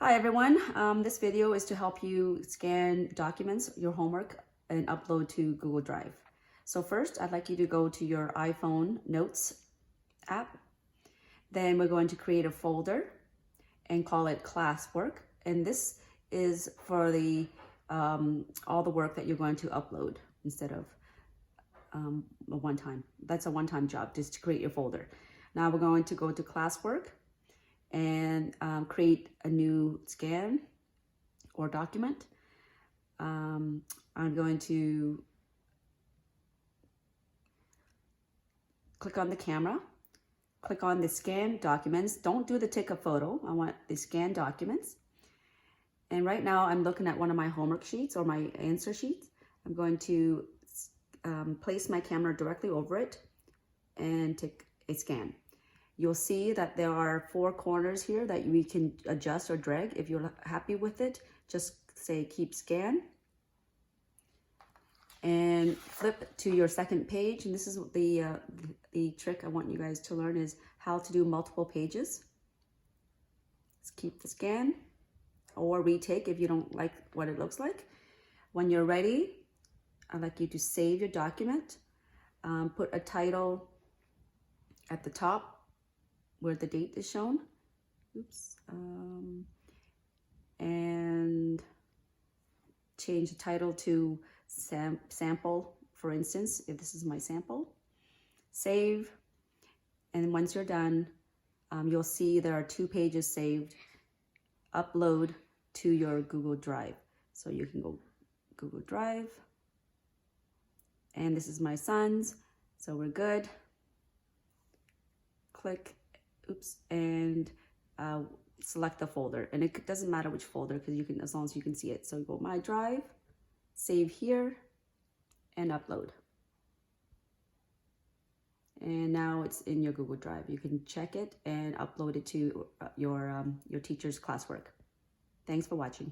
Hi everyone, this video is to help you scan documents, your homework, and upload to Google Drive. So first, I'd like you to go to your iPhone Notes app. Then we're going to create a folder and call it classwork. And this is for the all the work that you're going to upload instead of a one-time. That's a one-time job, just to create your folder. Now we're going to go to classwork and create a new scan or document. I'm going to click on the camera, click on the scan documents. Don't do the take a photo. I want the scan documents. And right now I'm looking at one of my homework sheets or my answer sheets. I'm going to place my camera directly over it and take a scan. You'll see that there are 4 corners here that we can adjust or drag. If you're happy with it, just say keep scan and flip to your second page. And this is the trick I want you guys to learn, is how to do multiple pages. Let's keep the scan or retake if you don't like what it looks like. When you're ready, I'd like you to save your document, put a title at the top where the date is shown. Oops. And change the title to sample, for instance, if this is my sample. Save. And once you're done, you'll see there are 2 pages saved. Upload to your Google Drive. So you can go Google Drive. And this is my son's, so we're good. Click, oops, and select the folder. And it doesn't matter which folder, because you can, as long as you can see it. So you go My Drive, save here, and upload. And now it's in your Google Drive. You can check it and upload it to your teacher's classwork. Thanks for watching.